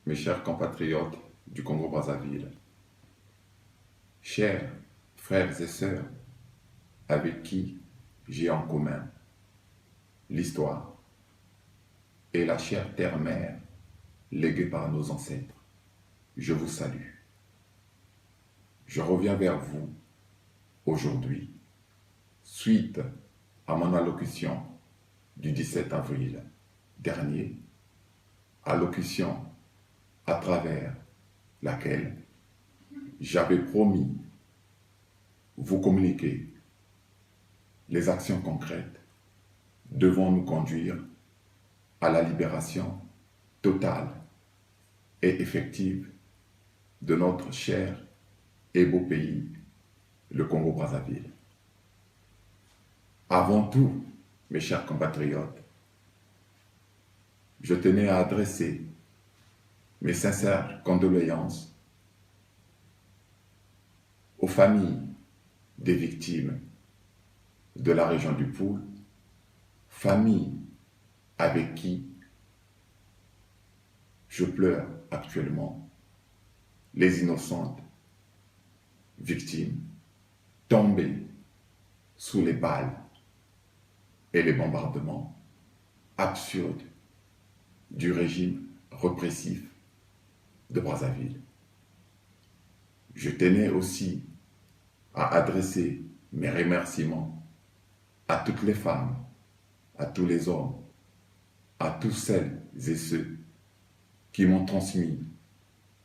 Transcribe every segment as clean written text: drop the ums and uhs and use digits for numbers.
mes chers compatriotes du Congo-Brazzaville, chers frères et sœurs avec qui j'ai en commun l'histoire et la chère terre-mère léguée par nos ancêtres, je vous salue. Je reviens vers vous aujourd'hui, suite à mon allocution du 17 avril dernier, allocution à travers laquelle j'avais promis vous communiquer les actions concrètes devant nous conduire à la libération totale et effective de notre cher et beau pays, le Congo-Brazzaville. Avant tout, mes chers compatriotes, je tenais à adresser mes sincères condoléances aux familles des victimes de la région du Poul, familles avec qui je pleure actuellement les innocentes victimes tombées sous les balles et les bombardements absurdes du régime répressif de Brazzaville. Je tenais aussi à adresser mes remerciements à toutes les femmes, à tous les hommes, à tous celles et ceux qui m'ont transmis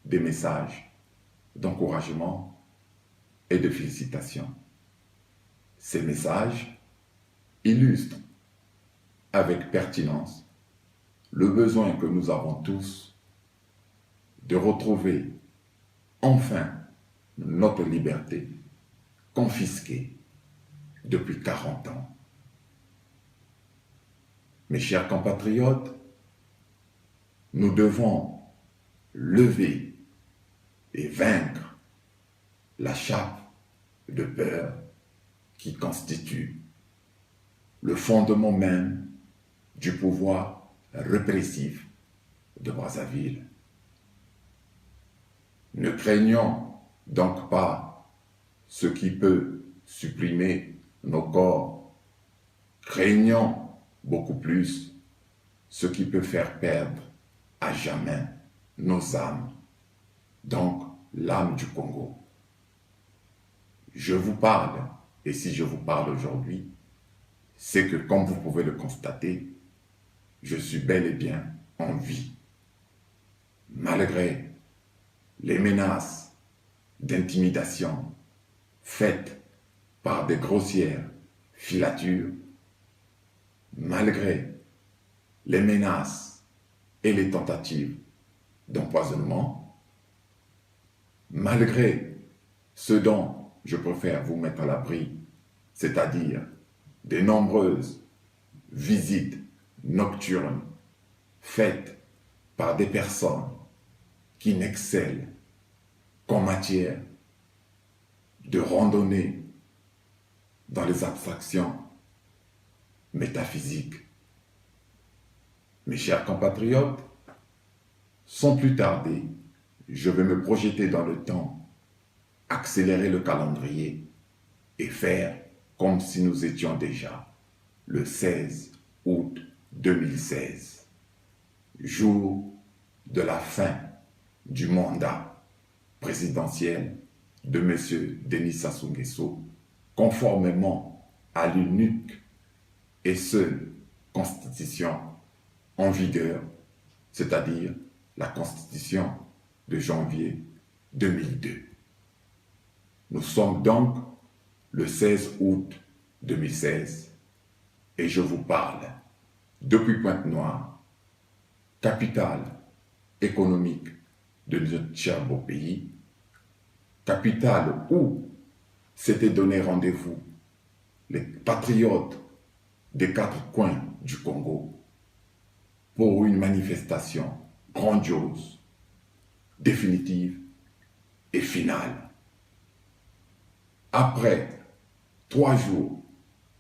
des messages d'encouragement et de félicitations. Ces messages illustrent avec pertinence le besoin que nous avons tous de retrouver enfin notre liberté confisquée depuis 40 ans. Mes chers compatriotes, nous devons lever et vaincre la chape de peur qui constitue le fondement même du pouvoir répressif de Brazzaville. Ne craignons donc pas ce qui peut supprimer nos corps. Craignons beaucoup plus ce qui peut faire perdre à jamais nos âmes, donc l'âme du Congo. Je vous parle, et si je vous parle aujourd'hui, c'est que comme vous pouvez le constater, je suis bel et bien en vie. Malgré les menaces d'intimidation faites par des grossières filatures, malgré les menaces et les tentatives d'empoisonnement, malgré ce dont je préfère vous mettre à l'abri, c'est-à-dire des nombreuses visites nocturnes faites par des personnes qui n'excellent qu'en matière de randonnée dans les abstractions métaphysiques. Mes chers compatriotes, sans plus tarder, je vais me projeter dans le temps, accélérer le calendrier et faire comme si nous étions déjà le 16 août 2016, jour de la fin du mandat présidentiel de M. Denis Sassou Nguesso, conformément à l'unique et seule constitution en vigueur, c'est-à-dire la constitution de janvier 2002. Nous sommes donc le 16 août 2016 et je vous parle depuis Pointe-Noire, capitale économique de notre cher beau pays, capitale où s'étaient donné rendez-vous les patriotes des 4 coins du Congo pour une manifestation grandiose, définitive et finale. Après 3 jours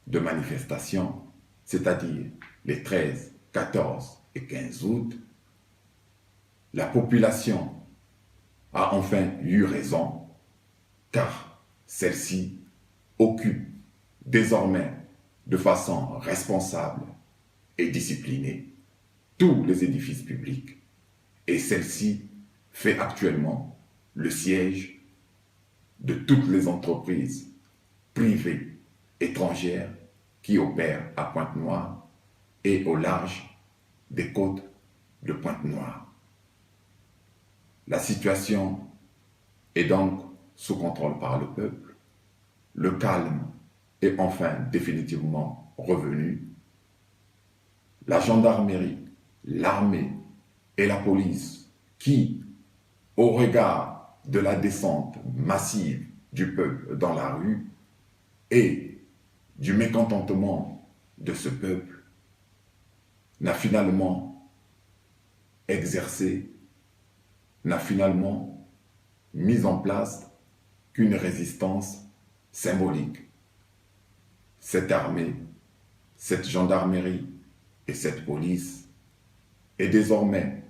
de manifestation, c'est-à-dire les 13, 14 et 15 août, la population a enfin eu raison, car celle-ci occupe désormais de façon responsable et disciplinée tous les édifices publics, et celle-ci fait actuellement le siège de toutes les entreprises privées étrangères qui opèrent à Pointe-Noire et au large des côtes de Pointe-Noire. La situation est donc sous contrôle par le peuple. Le calme est enfin définitivement revenu. La gendarmerie, l'armée et la police qui, au regard de la descente massive du peuple dans la rue et du mécontentement de ce peuple, n'a finalement mis en place qu'une résistance symbolique. Cette armée, cette gendarmerie et cette police est désormais,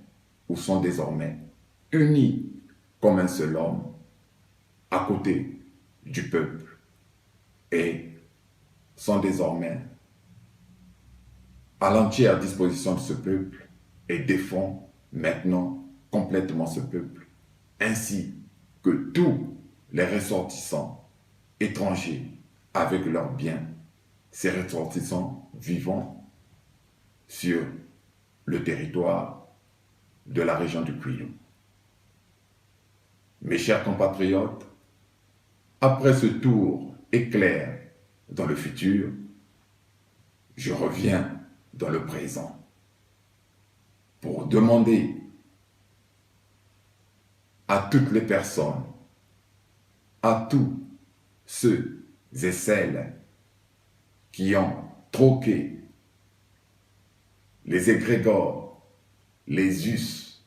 ou sont désormais, unis comme un seul homme à côté du peuple et sont désormais à l'entière disposition de ce peuple et défendent maintenant complètement ce peuple, ainsi que tous les ressortissants étrangers avec leurs biens, ces ressortissants vivant sur le territoire de la région du Kwilu. Mes chers compatriotes, après ce tour éclair dans le futur, je reviens dans le présent pour demander à toutes les personnes, à tous ceux et celles qui ont troqué les égrégores, les us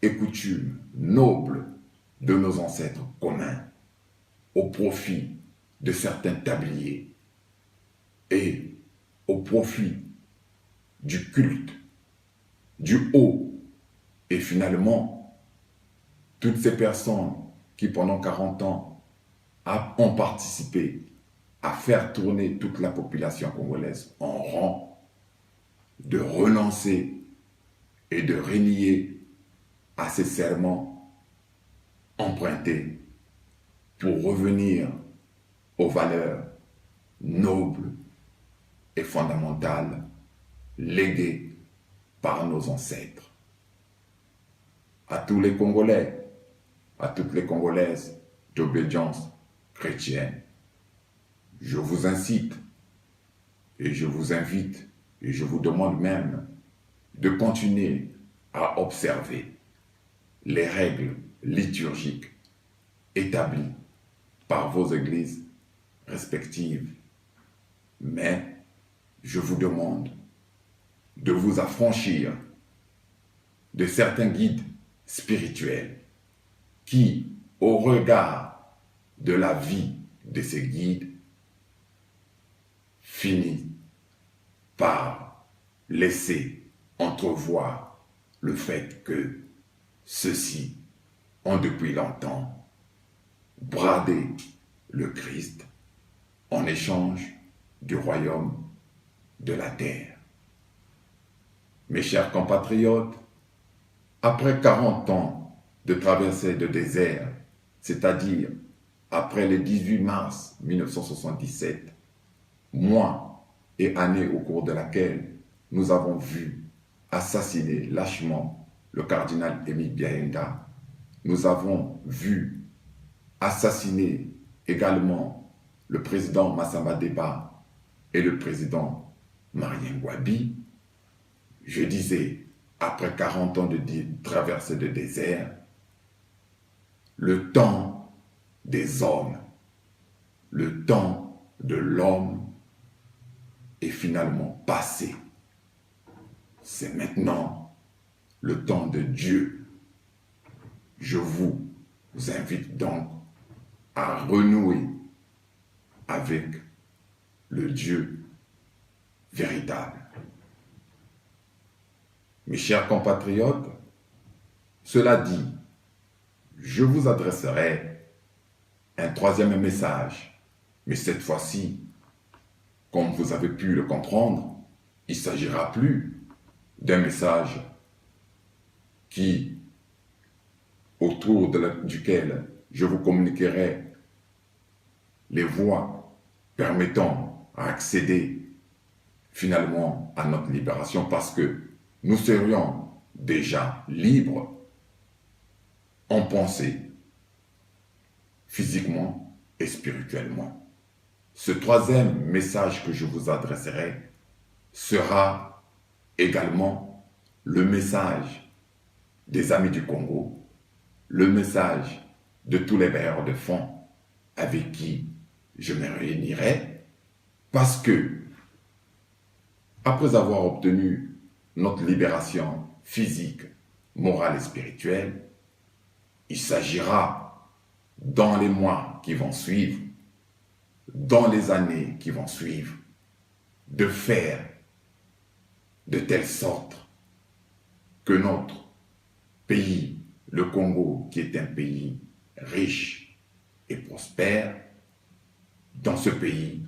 et coutumes nobles de nos ancêtres communs au profit de certains tabliers et au profit du culte, du haut, et finalement, toutes ces personnes qui pendant 40 ans ont participé à faire tourner toute la population congolaise en rang, de renoncer et de renier à ces serments empruntés pour revenir aux valeurs nobles et fondamentales léguées par nos ancêtres. À tous les Congolais, à toutes les Congolaises d'obédience chrétienne, je vous incite et je vous invite et je vous demande même de continuer à observer les règles liturgiques établies par vos églises respectives. Mais je vous demande de vous affranchir de certains guides spirituels qui, au regard de la vie de ces guides, finissent par laisser entrevoir le fait que ceux-ci ont depuis longtemps bradé le Christ en échange du royaume de la terre. Mes chers compatriotes, après 40 ans de traversée de désert, c'est-à-dire après le 18 mars 1977, mois et année au cours de laquelle nous avons vu assassiner lâchement le cardinal Émile Biaenda, nous avons vu assassiner également le président Massamba Deba et le président Marien Ngouabi. Je disais, après 40 ans de traversée de désert, le temps des hommes, le temps de l'homme est finalement passé. C'est maintenant le temps de Dieu. Je vous invite donc à renouer avec le Dieu véritable. Mes chers compatriotes, Cela dit, je vous adresserai un troisième message, mais cette fois-ci, comme vous avez pu le comprendre, il ne s'agira plus d'un message duquel je vous communiquerai les voies permettant à accéder finalement à notre libération, parce que nous serions déjà libres en pensée, physiquement et spirituellement. Ce troisième message que je vous adresserai sera également le message des amis du Congo, le message de tous les bailleurs de fonds avec qui je me réunirai, parce que après avoir obtenu notre libération physique, morale et spirituelle, il s'agira dans les mois qui vont suivre, dans les années qui vont suivre, de faire de telle sorte que notre pays, le Congo, qui est un pays riche et prospère, dans ce pays,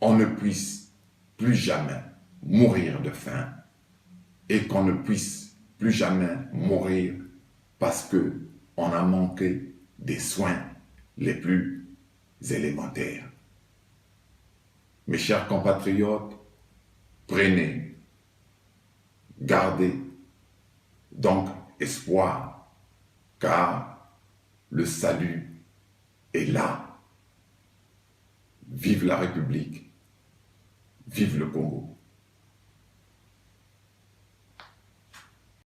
on ne puisse plus jamais mourir de faim et qu'on ne puisse plus jamais mourir parce que on a manqué des soins les plus élémentaires. Mes chers compatriotes, prenez, gardez donc espoir, car le salut est là. Vive la République, vive le Congo.